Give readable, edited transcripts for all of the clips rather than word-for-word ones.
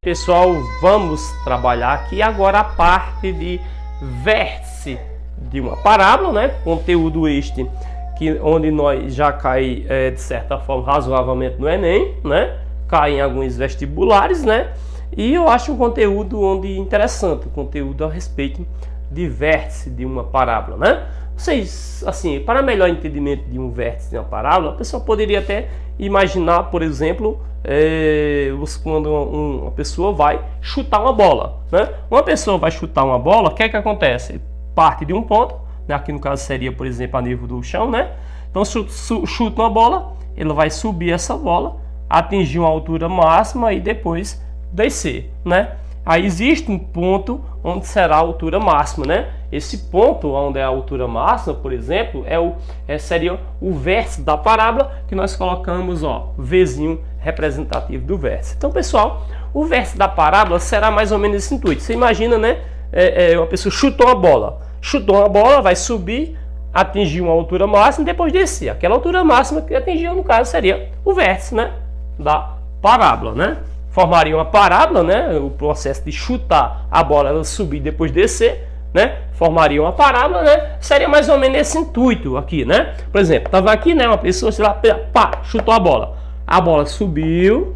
Pessoal, vamos trabalhar aqui agora a parte de vértice de uma parábola, né? Conteúdo este onde nós já cai de certa forma razoavelmente no Enem, né? Cai em alguns vestibulares, né? E eu acho um conteúdo interessante, um conteúdo a respeito de vértice de uma parábola, né? Vocês, assim, para melhor entendimento de um vértice de uma parábola, a pessoa poderia até imaginar, por exemplo, quando uma pessoa vai chutar uma bola, né? Uma pessoa vai chutar uma bola, o que é que acontece? Parte de um ponto, né? Aqui no caso seria, por exemplo, a nível do chão, né? Então chuta uma bola, ele vai subir essa bola, atingir uma altura máxima e depois descer, né? Aí existe um ponto onde será a altura máxima, né? Esse ponto onde é a altura máxima, por exemplo, seria o vértice da parábola, que nós colocamos, ó, Vzinho representativo do vértice. Então, pessoal, o vértice da parábola será mais ou menos esse intuito. Você imagina, né? Uma pessoa chutou uma bola, vai subir, atingir uma altura máxima e depois descer. Aquela altura máxima que atingiu, no caso, seria o vértice, né? Da parábola, né? Formaria uma parábola, né? O processo de chutar a bola, ela subir e depois descer, né? Formaria uma parábola, né? Seria mais ou menos esse intuito aqui, né? Por exemplo, estava aqui, né? Uma pessoa, sei lá, pá, chutou a bola subiu,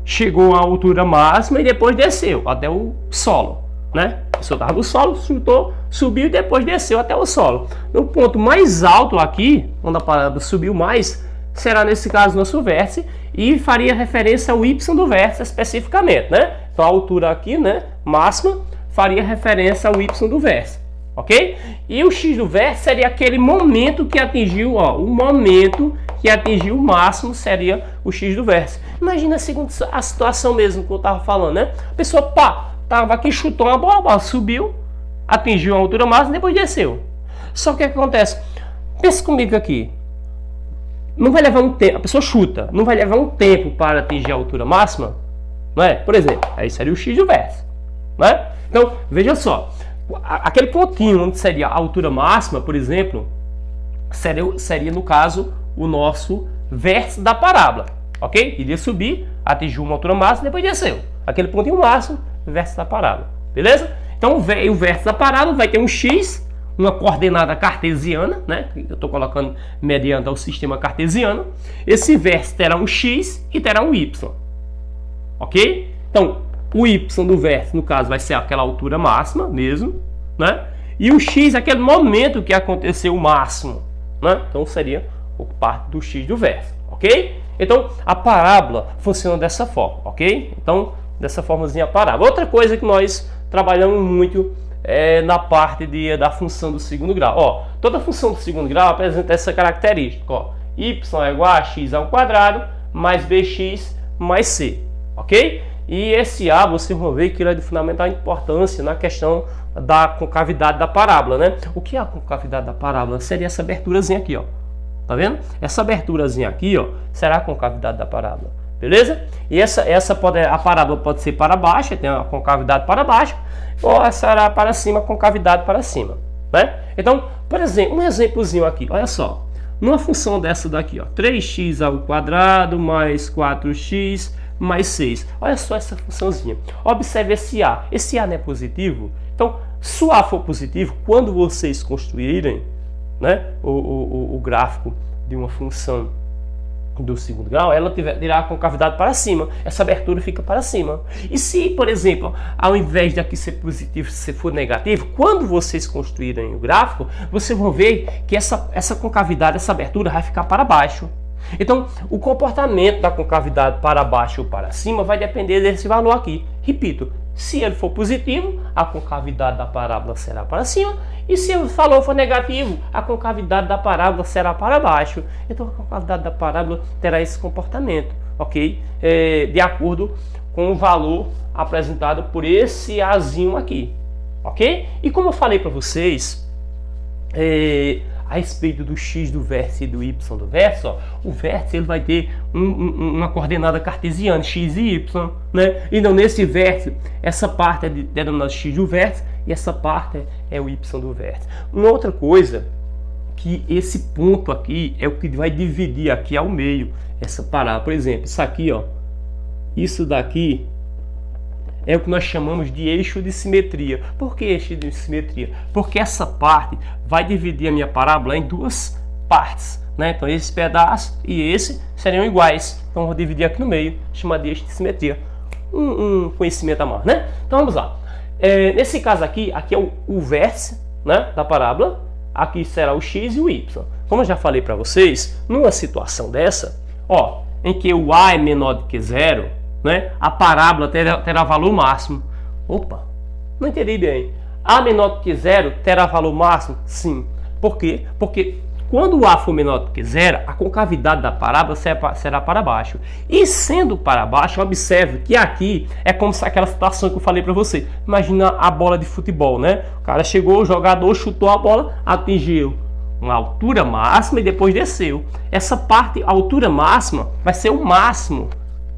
chegou à altura máxima e depois desceu até o solo, né? A pessoa estava no solo, chutou, subiu e depois desceu até o solo. No ponto mais alto aqui, onde a parábola subiu mais, será nesse caso nosso vértice e faria referência ao y do vértice especificamente, né? Então a altura aqui, né, máxima, faria referência ao y do vértice, ok? E o x do vértice seria aquele momento que atingiu, ó, o momento que atingiu o máximo seria o x do vértice. Imagina a situação mesmo que eu estava falando, né? A pessoa, pá, estava aqui, chutou uma bola, subiu, atingiu a altura máxima e depois desceu. Só que o que acontece? Pensa comigo aqui. Não vai levar um tempo, a pessoa chuta, não vai levar um tempo para atingir a altura máxima, não é? Por exemplo, aí seria o x do vértice, não é? Então, veja só, aquele pontinho onde seria a altura máxima, por exemplo, seria no caso o nosso vértice da parábola, ok? Iria subir, atingiu uma altura máxima, depois desceu. Aquele pontinho máximo, vértice da parábola, beleza? Então, o vértice da parábola vai ter um x, uma coordenada cartesiana, né? Eu estou colocando mediante ao sistema cartesiano. Esse vértice terá um x e terá um y, ok? Então, o y do vértice, no caso, vai ser aquela altura máxima mesmo, né? E o x é aquele momento que aconteceu o máximo, né? Então, seria parte do x do vértice, ok? Então, a parábola funciona dessa forma, ok? Então, dessa formazinha a parábola. Outra coisa que nós trabalhamos muito na parte da função do segundo grau. Ó, toda função do segundo grau apresenta essa característica. Ó, y é igual a x ao quadrado mais bx mais c, ok? E esse a você vai ver que ele é de fundamental importância na questão da concavidade da parábola, né? O que é a concavidade da parábola? Seria essa aberturazinha aqui, ó. Tá vendo? Essa aberturazinha aqui, ó, será a concavidade da parábola. Beleza? E a parábola pode ser para baixo, tem a concavidade para baixo, ou será para cima, concavidade para cima, né? Então, por exemplo, um exemplozinho aqui, olha só. Numa função dessa daqui, ó, 3x ao quadrado mais 4x mais 6. Olha só essa funçãozinha. Observe esse a. Esse a não é positivo? Então, se o a for positivo, quando vocês construírem, né, o gráfico de uma função do segundo grau, ela terá a concavidade para cima, essa abertura fica para cima. E se, por exemplo, ao invés de aqui ser positivo, se for negativo, quando vocês construírem o gráfico, vocês vão ver que essa concavidade, essa abertura vai ficar para baixo. Então, o comportamento da concavidade para baixo ou para cima vai depender desse valor aqui. Repito, se ele for positivo, a concavidade da parábola será para cima, e se o valor for negativo, a concavidade da parábola será para baixo. Então, a concavidade da parábola terá esse comportamento, ok? De acordo com o valor apresentado por esse azinho aqui, ok? E como eu falei para vocês, a respeito do x do vértice e do y do vértice, ó, o vértice ele vai ter uma coordenada cartesiana, x e y, né? Então, nesse vértice, essa parte é denominada x do vértice e essa parte é o y do vértice. Uma outra coisa, que esse ponto aqui é o que vai dividir aqui ao meio essa parábola. Por exemplo, isso aqui, ó, isso daqui é o que nós chamamos de eixo de simetria. Por que eixo de simetria? Porque essa parte vai dividir a minha parábola em duas partes, né? Então esse pedaço e esse seriam iguais. Então vou dividir aqui no meio, chamar de eixo de simetria. Um conhecimento a mais, né? Então vamos lá. Nesse caso aqui é o vértice, né, da parábola. Aqui será o x e o y. Como eu já falei para vocês, numa situação dessa, ó, em que o a é menor do que zero, né, a parábola terá valor máximo. Opa, não entendi bem. A menor do que zero terá valor máximo? Sim. Por quê? Porque quando o a for menor do que zero, a concavidade da parábola será para baixo. E sendo para baixo, observe que aqui é como se aquela situação que eu falei para você. Imagina a bola de futebol, né? O cara chegou, o jogador chutou a bola, atingiu uma altura máxima e depois desceu. Essa parte, a altura máxima, vai ser o máximo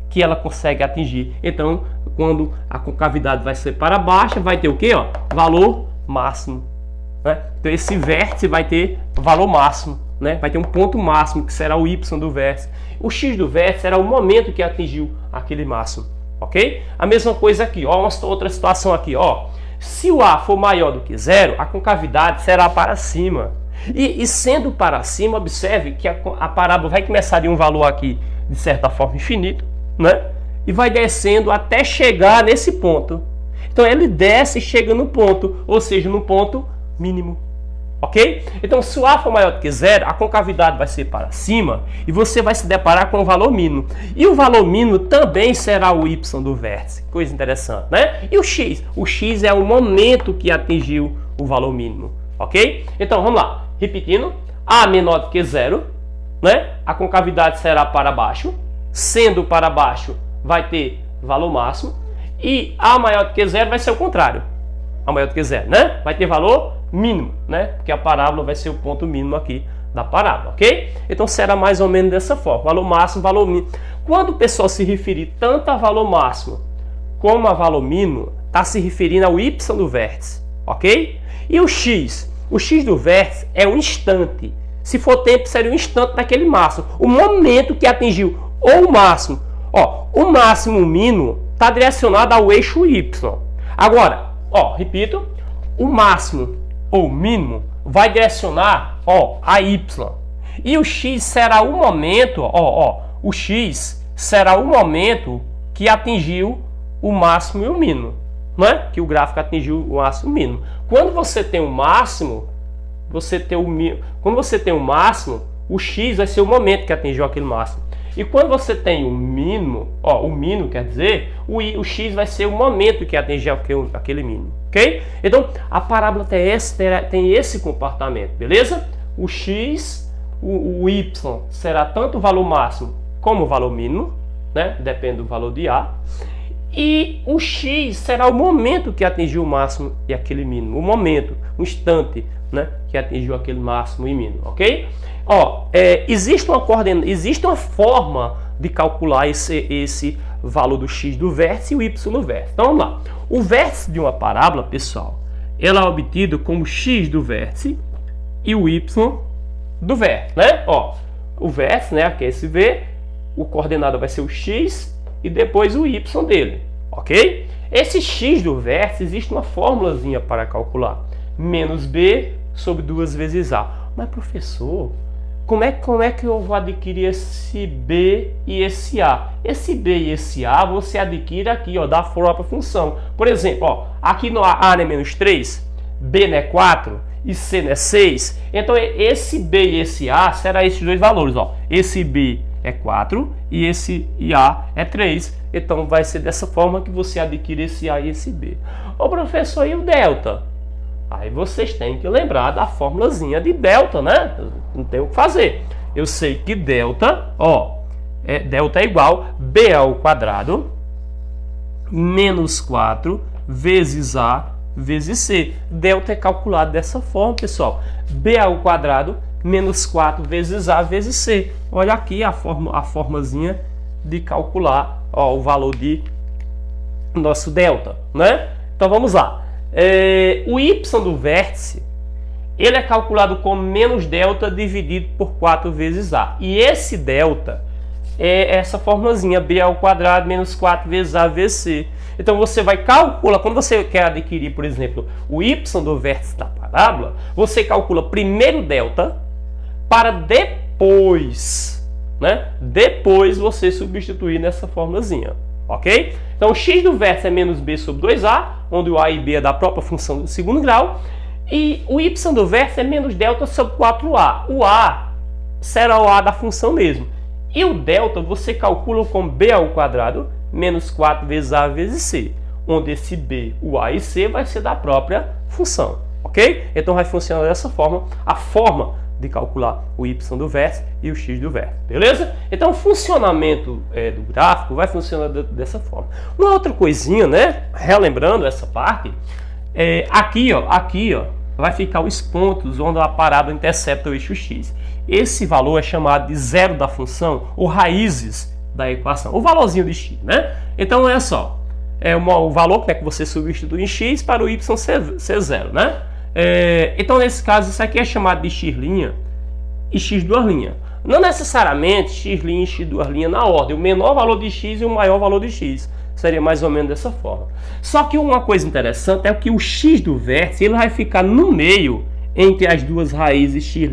que ela consegue atingir. Então, quando a concavidade vai ser para baixo, vai ter o quê? Ó, valor máximo. Né? Então esse vértice vai ter valor máximo, né? Vai ter um ponto máximo que será o y do vértice. O x do vértice será o momento que atingiu aquele máximo, ok? A mesma coisa aqui, ó, outra situação aqui, ó. Se o a for maior do que zero, a concavidade será para cima. E sendo para cima, observe que a parábola vai começar de um valor aqui de certa forma infinito, né? E vai descendo até chegar nesse ponto. Então ele desce e chega no ponto, ou seja, no ponto mínimo, ok? Então se o a for maior do que zero, a concavidade vai ser para cima e você vai se deparar com o valor mínimo. E o valor mínimo também será o y do vértice, coisa interessante, né? E o x? O x é o momento que atingiu o valor mínimo, ok? Então vamos lá, repetindo, a menor do que zero, né? A concavidade será para baixo, sendo para baixo vai ter valor máximo, e a maior do que zero vai ser o contrário, a maior do que zero, né? Vai ter valor mínimo, né? Porque a parábola vai ser o ponto mínimo aqui da parábola, ok? Então será mais ou menos dessa forma, valor máximo, valor mínimo. Quando o pessoal se referir tanto a valor máximo como a valor mínimo, está se referindo ao y do vértice, ok? E o x? O x do vértice é um instante. Se for tempo, seria um instante daquele máximo, o momento que atingiu ou o máximo. Ó, o máximo e o mínimo está direcionado ao eixo y. Agora, ó, repito, o máximo ou mínimo vai direcionar, ó, a y. E o x será o momento, o x será o momento que atingiu o máximo e o mínimo, não é? Que o gráfico atingiu o máximo e o mínimo. Quando você tem o máximo, você tem o mínimo. Quando você tem o máximo, o x vai ser o momento que atingiu aquele máximo. E quando você tem o mínimo, ó, o mínimo quer dizer, o x vai ser o momento que atingiu aquele mínimo, ok? Então, a parábola tem esse comportamento, beleza? O x, o y será tanto o valor máximo como o valor mínimo, né? Depende do valor de a. E o x será o momento que atingiu o máximo e aquele mínimo, o momento, o instante, né, que atingiu aquele máximo e mínimo, ok? Ó, existe uma forma de calcular esse valor do x do vértice e o y no vértice. Então vamos lá. O vértice de uma parábola, pessoal, ela é obtido como x do vértice e o y do vértice, né? Ó, o vértice, né, aqui é esse v, o coordenado vai ser o x e depois o y dele, ok? Esse x do vértice, existe uma formulazinha para calcular. Menos b sobre 2 vezes a. Mas professor, como é que eu vou adquirir esse b e esse a? Esse b e esse a você adquire aqui, ó, da própria função. Por exemplo, ó, aqui no a não é menos 3, b não é 4 e c não é 6. Então esse b e esse a será esses dois valores, ó. Esse b é 4 e esse a é 3. Então vai ser dessa forma que você adquire esse a e esse b. Ô professor, e o delta? Aí vocês têm que lembrar da formulazinha de delta, né? Não tem o que fazer. Eu sei que delta, ó, delta é igual b ao quadrado menos 4 vezes a vezes c. Delta é calculado dessa forma, pessoal. B ao quadrado menos 4 vezes a vezes c. Olha aqui a formazinha de calcular, ó, o valor de nosso delta, né? Então vamos lá. O y do vértice, ele é calculado como menos delta dividido por 4 vezes a. E esse delta é essa formulazinha, b ao quadrado menos 4 vezes a vezes c. Então você vai calcular, quando você quer adquirir, por exemplo, o y do vértice da parábola, você calcula primeiro o delta para depois, né? Depois você substituir nessa formulazinha, ok? Então o x do vértice é menos b sobre 2a, onde o a e b é da própria função do segundo grau, e o y do vértice é menos delta sobre 4a. O a será o a da função mesmo. E o delta você calcula com b ao quadrado menos 4 vezes a vezes c, onde esse b, o a e c vai ser da própria função, ok? Então vai funcionar dessa forma, a forma de calcular o y do vértice e o x do vértice, beleza? Então o funcionamento do gráfico vai funcionar dessa forma. Uma outra coisinha, né? Relembrando essa parte, aqui ó, vai ficar os pontos onde a parábola intercepta o eixo x. Esse valor é chamado de zero da função ou raízes da equação, o valorzinho de x, né? Então é só, o valor que você substitui em x para o y ser zero, né? Então nesse caso isso aqui é chamado de x' e x duas linhas. Não necessariamente x' e x duas linhas na ordem, o menor valor de x e o maior valor de x. Seria mais ou menos dessa forma. Só que uma coisa interessante é que o x do vértice ele vai ficar no meio entre as duas raízes x'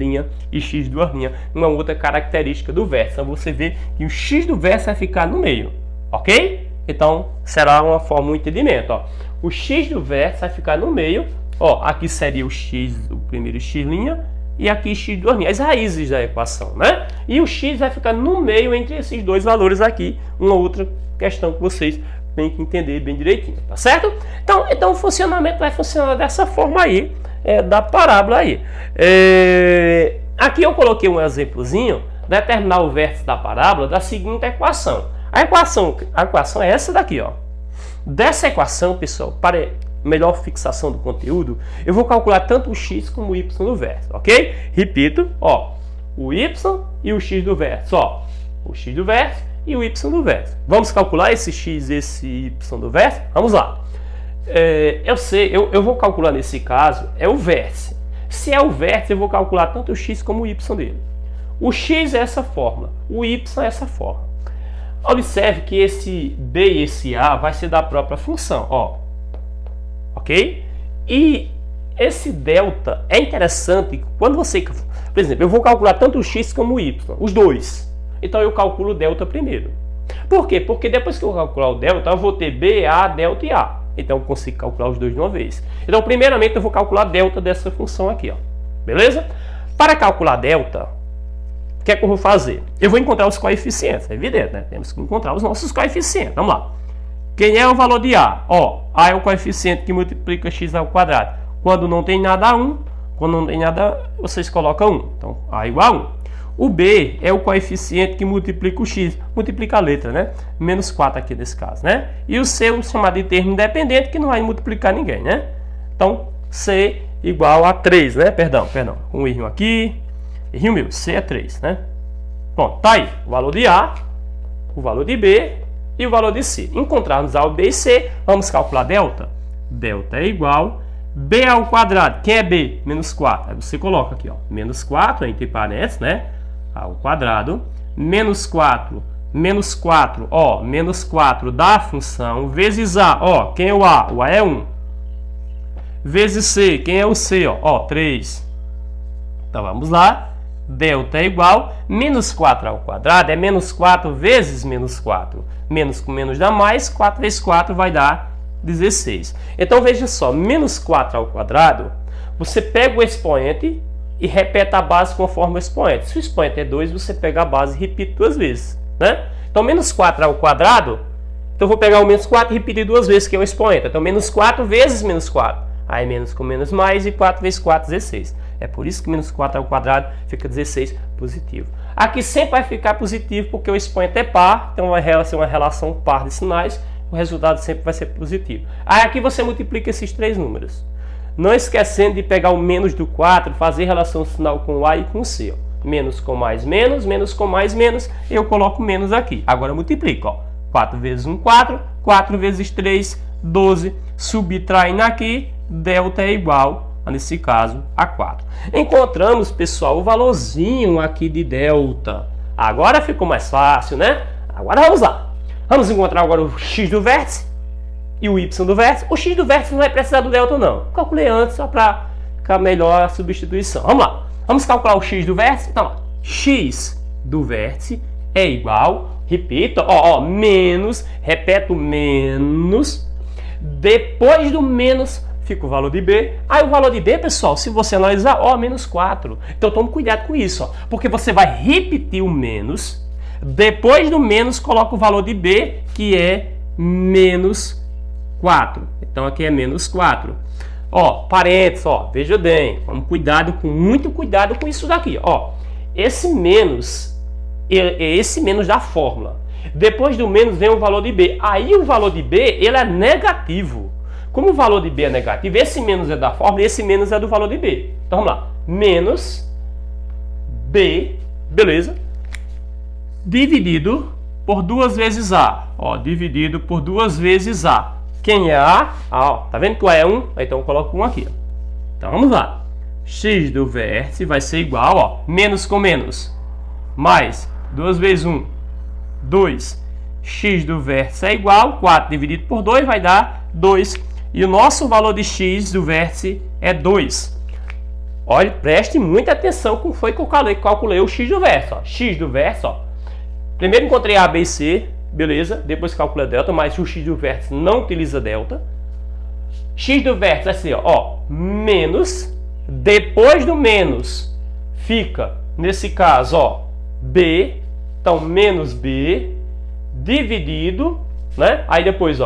e x duas linhas. Uma outra característica do vértice. Então você vê que o x do vértice vai ficar no meio, ok? Então será uma forma, um entendimento. Ó. O x do vértice vai ficar no meio. Ó, aqui seria o x, o primeiro x', e aqui x duas linhas, as raízes da equação, né? E o x vai ficar no meio entre esses dois valores aqui. Uma outra questão que vocês têm que entender bem direitinho, tá certo? Então o funcionamento vai funcionar dessa forma aí, da parábola aí. Aqui eu coloquei um exemplozinho, determinar o vértice da parábola da seguinte equação. A equação é essa daqui, ó. Dessa equação, pessoal, para melhor fixação do conteúdo, eu vou calcular tanto o x como o y do vértice, ok? Repito, ó, o y e o x do vértice, ó, o x do vértice e o y do vértice. Vamos calcular esse x e esse y do vértice? Vamos lá. Eu vou calcular nesse caso, o vértice. Se é o vértice, eu vou calcular tanto o x como o y dele. O x é essa fórmula, o y é essa fórmula. Observe que esse b e esse a vai ser da própria função, ó. Ok? E esse delta é interessante quando você, por exemplo, eu vou calcular tanto o x como o y, os dois. Então eu calculo o delta primeiro. Por quê? Porque depois que eu calcular o delta, eu vou ter b, a, delta e a. Então eu consigo calcular os dois de uma vez. Então primeiramente eu vou calcular a delta dessa função aqui, ó. Beleza? Para calcular delta, o que é que eu vou fazer? Eu vou encontrar os coeficientes, é evidente, né? Temos que encontrar os nossos coeficientes. Vamos lá. Quem é o valor de A? Ó, A é o coeficiente que multiplica x ao quadrado. Quando não tem nada, 1. Quando não tem nada, vocês colocam 1. Então, A igual a 1. O B é o coeficiente que multiplica o x. Multiplica a letra, né? Menos 4 aqui nesse caso, né? E o C é o chamado de termo independente, que não vai multiplicar ninguém, né? Então, C igual a 3, né? Perdão. Um erro aqui. Erro meu. C é 3, né? Pronto, tá aí. O valor de A, o valor de B e o valor de C. Encontrarmos A, B e C, vamos calcular delta. Delta é igual B ao quadrado. Quem é B? Menos 4. Aí você coloca aqui, ó, menos 4 entre parênteses, né? Ao quadrado. Menos 4, ó, menos 4 da função, vezes A, ó, quem é o A? O A é 1. Vezes C, quem é o C? Ó, 3. Então vamos lá. Delta é igual, menos 4 ao quadrado é menos 4 vezes menos 4. Menos com menos dá mais, 4 vezes 4 vai dar 16. Então veja só, menos 4 ao quadrado, você pega o expoente e repete a base conforme o expoente. Se o expoente é 2, você pega a base e repite duas vezes, né? Então menos 4 ao quadrado, então eu vou pegar o menos 4 e repetir duas vezes, que é o expoente. Então menos 4 vezes menos 4. Aí menos com menos mais e 4 vezes 4, 16. É por isso que menos 4 ao quadrado fica 16 positivo. Aqui sempre vai ficar positivo porque o expoente é par, então vai ser uma relação par de sinais, o resultado sempre vai ser positivo. Aí aqui você multiplica esses três números. Não esquecendo de pegar o menos do 4, fazer relação sinal com o A e com o C. Ó. Menos com mais menos, menos com mais menos, eu coloco menos aqui. Agora multiplico, ó. 4 vezes 1, 4, 4 vezes 3, 12, subtraindo aqui, delta é igual, nesse caso, a 4. Encontramos, pessoal, o valorzinho aqui de delta. Agora ficou mais fácil, né? Agora vamos lá. Vamos encontrar agora o x do vértice e o y do vértice. O x do vértice não vai precisar do delta, não. Calculei antes só para ficar melhor a substituição. Vamos lá. Vamos calcular o x do vértice. Então, x do vértice é igual, repito, menos, repeto, menos, depois do menos fica o valor de b. Aí o valor de b, pessoal, se você analisar, menos 4. Então tome cuidado com isso, porque você vai repetir o menos, depois do menos coloca o valor de b, que é menos 4. Então aqui é menos 4. Parênteses, veja bem, vamos muito cuidado com isso daqui, esse menos é esse menos da fórmula. Depois do menos vem o valor de b. Aí o valor de b, ele é negativo. Como o valor de b é negativo, esse menos é da fórmula e esse menos é do valor de b. Então vamos lá. Menos b, beleza? Dividido por 2 vezes a. Dividido por 2 vezes a. Quem é a? Tá vendo que o a é 1? Então eu coloco 1 aqui. Então vamos lá. X do vértice vai ser igual, menos com menos, mais 2 vezes 1, 2. X do vértice é igual, 4 dividido por 2 vai dar 2. E o nosso valor de x do vértice é 2. Olha, preste muita atenção como foi que eu calculei o x do vértice. X do vértice, primeiro encontrei a, b e c, beleza? Depois calculei a delta, mas o x do vértice não utiliza delta. X do vértice vai ser, menos, depois do menos fica, nesse caso, b, então menos b, dividido, né? Aí depois,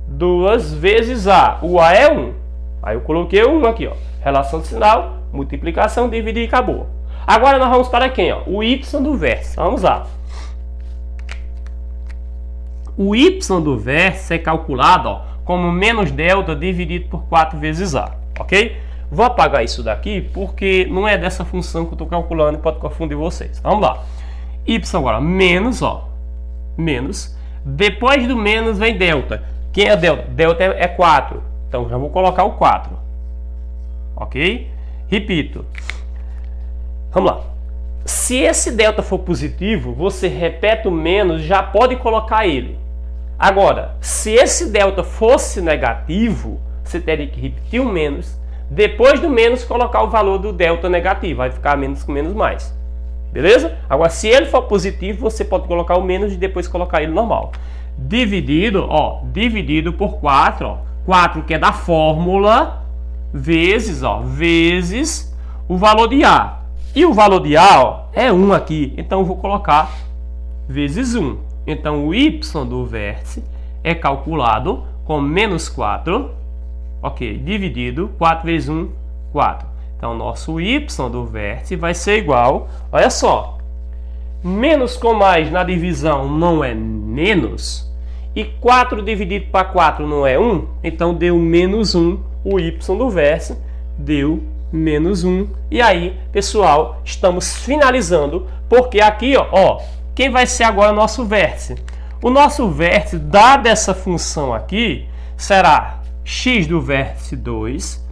2 vezes a, o a é 1. Aí eu coloquei 1 aqui, relação de sinal, multiplicação, dividir e acabou. Agora nós vamos para quem? O y do vértice. Vamos lá. O y do vértice é calculado como menos delta dividido por 4 vezes a, ok? Vou apagar isso daqui porque não é dessa função que eu estou calculando e pode confundir vocês. Vamos lá. Y agora, menos, menos. Depois do menos vem delta. Quem é delta? Delta é 4. Então já vou colocar o 4. Ok? Repito. Vamos lá. Se esse delta for positivo, você repete o menos, já pode colocar ele. Agora, se esse delta fosse negativo, você teria que repetir o menos, depois do menos colocar o valor do delta negativo, vai ficar menos com menos mais. Beleza? Agora, se ele for positivo, você pode colocar o menos e depois colocar ele normal. Dividido, dividido por 4, 4 que é da fórmula, vezes, vezes o valor de A. E o valor de A, é 1 aqui, então eu vou colocar vezes 1. Então o y do vértice é calculado com menos 4, ok, dividido 4 vezes 1, 4. Então nosso y do vértice vai ser igual, olha só, menos com mais na divisão não é menos, e 4 dividido para 4 não é 1, então deu menos 1, o y do vértice deu menos 1. E aí, pessoal, estamos finalizando, porque aqui, quem vai ser agora o nosso vértice? O nosso vértice, dada essa função aqui, será x do vértice 2,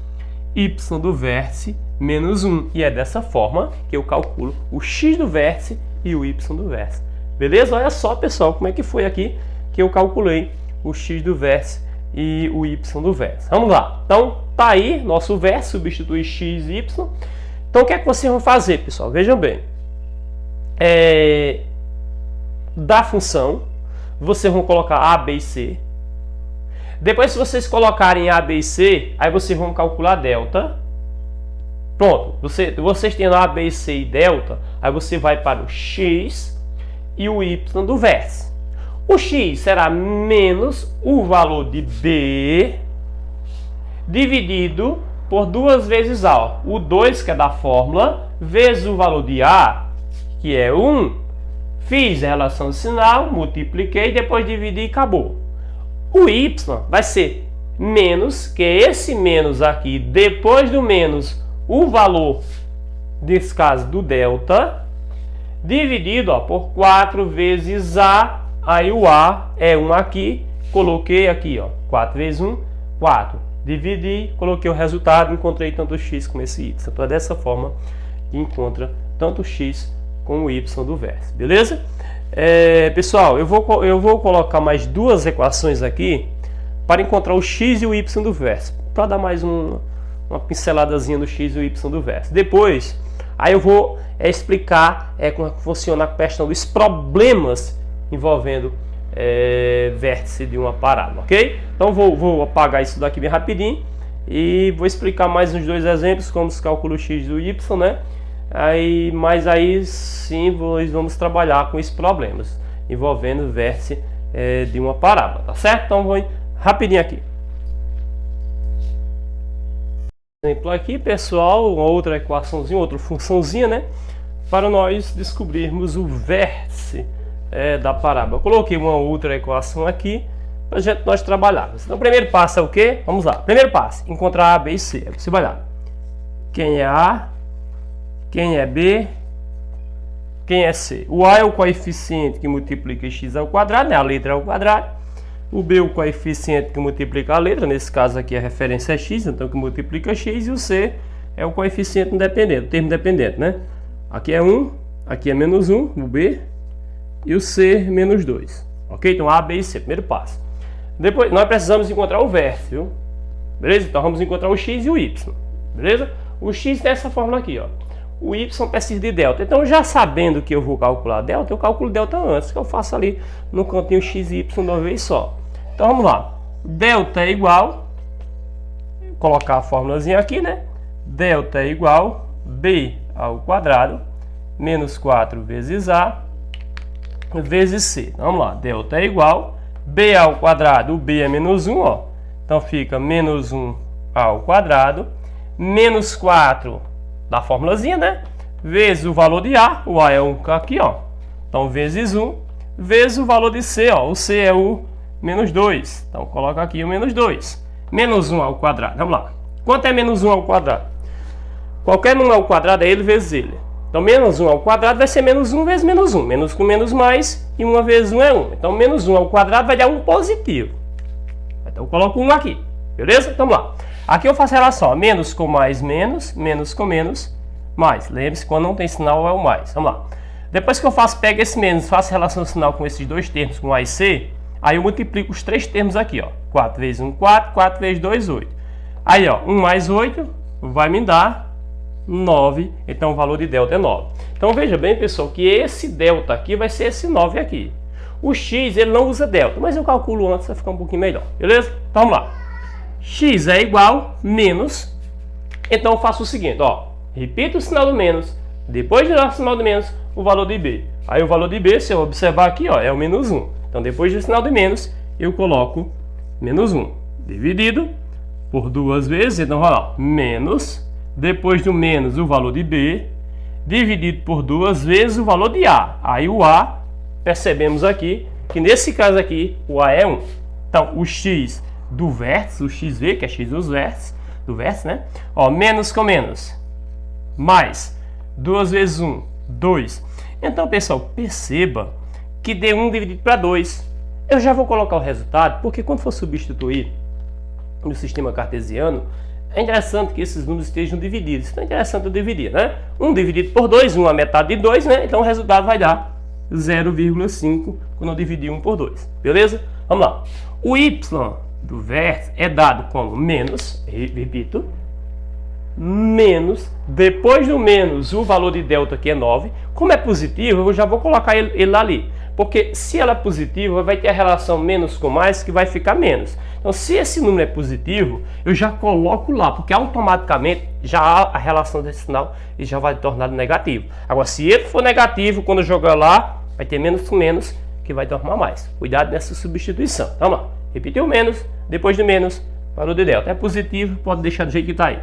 y do vértice menos 1. E é dessa forma que eu calculo o x do vértice e o y do vértice. Beleza? Olha só, pessoal, como é que foi aqui que eu calculei o x do vértice e o y do vértice. Vamos lá. Então, tá aí nosso vértice, substitui x e y. Então, o que é que vocês vão fazer, pessoal? Vejam bem. Da função, vocês vão colocar a, b e c. Depois, se vocês colocarem a, b e c, aí vocês vão calcular delta. Pronto. Vocês tendo a, b e c e delta, aí você vai para o x e o y do vértice. O x será menos o valor de b dividido por 2 vezes a. O 2, que é da fórmula, vezes o valor de a, que é 1. Fiz a relação de sinal, multipliquei, depois dividi e acabou. O y vai ser menos, que é esse menos aqui, depois do menos, o valor, nesse caso, do delta, dividido por 4 vezes a. Aí o a é 1 aqui, coloquei aqui, 4 vezes 1, 4. Dividi, coloquei o resultado, encontrei tanto x como esse y. Então é dessa forma que encontra tanto x com o y do vértice, beleza? Pessoal, eu vou colocar mais duas equações aqui para encontrar o x e o y do vértice, para dar mais uma pinceladazinha no x e o y do vértice. Depois, aí eu vou explicar como funciona a questão dos problemas envolvendo vértice de uma parábola, ok? Então vou apagar isso daqui bem rapidinho e vou explicar mais uns dois exemplos, como se calcula o x do y, né? Mas aí sim nós vamos trabalhar com esses problemas envolvendo vértice de uma parábola, tá certo? Então vou rapidinho aqui. Exemplo aqui, pessoal, uma outra equaçãozinha, outra funçãozinha, né? Para nós descobrirmos o vértice da parábola. Eu coloquei uma outra equação aqui para nós trabalharmos. Então o primeiro passo é o quê? Vamos lá. Primeiro passo, encontrar A, B e C. Você vai lá. Quem é A? Quem é B? Quem é C? O A é o coeficiente que multiplica x ao quadrado, né? A letra ao quadrado. O B é o coeficiente que multiplica a letra, nesse caso aqui a referência é x, então que multiplica x. E o C é o coeficiente independente, o termo independente, né? Aqui é 1, aqui é menos 1, o B, e o C menos 2. Ok? Então A, B e C, primeiro passo. Depois nós precisamos encontrar o vértice, viu? Beleza? Então vamos encontrar o x e o y. Beleza? O x dessa fórmula aqui, ó. O y precisa de delta. Então, já sabendo que eu vou calcular delta, eu calculo delta antes, que eu faço ali no cantinho x e y de uma vez só. Então, vamos lá. Delta é igual, vou colocar a fórmulazinha aqui, né? Delta é igual b ao quadrado menos 4 vezes a vezes c. Então, vamos lá. Delta é igual b ao quadrado, o b é menos 1, ó. Então, fica menos 1 ao quadrado menos 4 da formulazinha, né? Vezes o valor de A, o A é 1 aqui, ó. Então, vezes 1, vezes o valor de C, ó. O C é o menos 2. Então, coloca aqui o menos 2. Menos 1 ao quadrado. Vamos lá. Quanto é menos 1 ao quadrado? Qualquer número ao quadrado é ele vezes ele. Então, menos 1 ao quadrado vai ser menos 1 vezes menos 1. Menos com menos mais, e 1 vezes 1 é 1. Então, menos 1 ao quadrado vai dar 1 positivo. Então, eu coloco 1 aqui. Beleza? Então, vamos lá. Aqui eu faço a relação, ó, menos com mais, menos com menos, mais. Lembre-se, quando não tem sinal é o mais. Vamos lá. Depois que eu pego esse menos, faço relação de sinal com esses dois termos, com A e C, aí eu multiplico os três termos aqui, ó. 4 vezes 1, 4, 4 vezes 2, 8. Aí, ó, 1 mais 8 vai me dar 9, então o valor de delta é 9. Então veja bem, pessoal, que esse delta aqui vai ser esse 9 aqui. O x, ele não usa delta, mas eu calculo antes para ficar um pouquinho melhor, beleza? Então vamos lá. X é igual menos, então eu faço o seguinte, ó, repito o sinal do menos, depois de dar o sinal do menos, o valor de B. Aí o valor de B, se eu observar aqui, ó, é o menos 1. Então depois do sinal de menos, eu coloco menos 1, dividido por duas vezes, então vai lá, menos, depois do menos o valor de B, dividido por duas vezes o valor de A. Aí o A, percebemos aqui, que nesse caso aqui, o A é 1. Então o X do vértice, o XV, que é x dos vértices, do vértice, né? Ó, menos com menos, mais 2 vezes 1, 2. Então, pessoal, perceba que D1 dividido para 2. Eu já vou colocar o resultado, porque quando for substituir no sistema cartesiano, é interessante que esses números estejam divididos. Então é interessante eu dividir, né? 1 dividido por 2, 1 a metade de 2, né? Então o resultado vai dar 0,5 quando eu dividir 1 por 2. Beleza? Vamos lá. O y do vértice é dado como menos, repito, menos, depois do menos o valor de delta que é 9, como é positivo eu já vou colocar ele ali, porque se ela é positiva vai ter a relação menos com mais que vai ficar menos. Então se esse número é positivo eu já coloco lá, porque automaticamente já há a relação desse sinal e já vai tornar negativo. Agora se ele for negativo, quando eu jogar lá vai ter menos com menos que vai tornar mais. Cuidado nessa substituição. Então, vamos lá. Repetiu o menos, depois do menos, valor de delta. É positivo, pode deixar do jeito que está aí.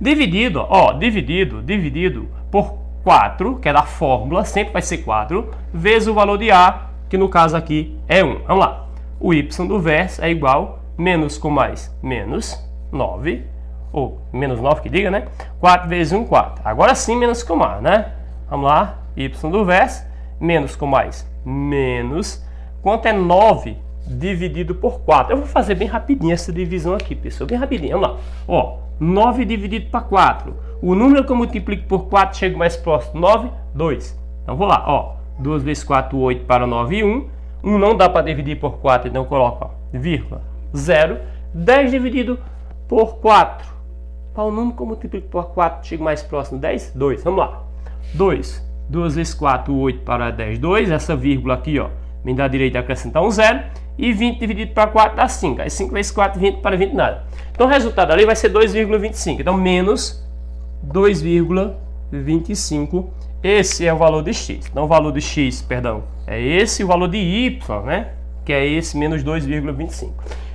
Dividido, ó, dividido por 4, que é da fórmula, sempre vai ser 4, vezes o valor de A, que no caso aqui é 1. Vamos lá. O y do vértice é igual, menos com mais, menos 9, ou menos 9 que diga, né? 4 vezes 1, 4. Agora sim, menos com mais, né? Vamos lá. Y do vértice, menos com mais, menos. Quanto é 9? Dividido por 4. Eu vou fazer bem rapidinho essa divisão aqui, pessoal. Bem rapidinho. Vamos lá. Ó, 9 dividido para 4. O número que eu multiplico por 4 chega mais próximo. 9, 2. Então vou lá, ó, 2 vezes 4, 8 para 9 e 1. 1 não dá para dividir por 4, então coloca, ó, vírgula, 0. 10 dividido por 4. Qual o número que eu multiplico por 4 chega mais próximo? 10? 2. Vamos lá. 2. 2 vezes 4, 8 para 10, 2. Essa vírgula aqui, ó, me dá direito a acrescentar um 0. E 20 dividido para 4 dá 5. Aí 5 vezes 4, 20 para 20 nada. Então o resultado ali vai ser 2,25. Então menos 2,25. Esse é o valor de x. Então o valor de x, perdão, é esse, o valor de y, né? Que é esse, menos 2,25.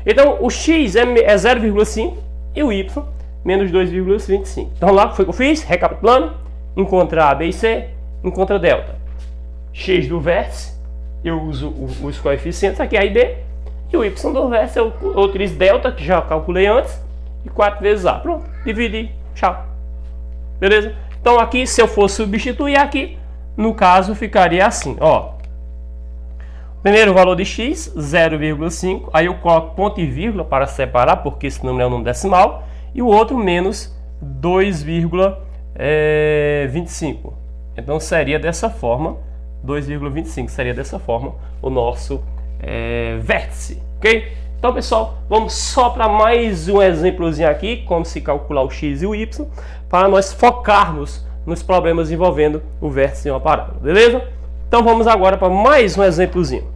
Então o x é 0,5 e o y menos 2,25. Então lá foi o que eu fiz, recapitulando, encontrar A, B e C, encontra delta. X do vértice, eu uso os coeficientes aqui, A e B, e o y do vértice eu utilizo delta, que já calculei antes, e 4 vezes A. Pronto, dividi, tchau. Beleza? Então aqui, se eu for substituir aqui, no caso ficaria assim, ó. Primeiro o valor de x, 0,5, aí eu coloco ponto e vírgula para separar, porque esse número é um número decimal, e o outro menos 2,25. Então seria dessa forma, 2,25 seria dessa forma o nosso vértice, ok? Então pessoal, vamos só para mais um exemplozinho aqui, como se calcular o x e o y, para nós focarmos nos problemas envolvendo o vértice em uma parábola, beleza? Então vamos agora para mais um exemplozinho.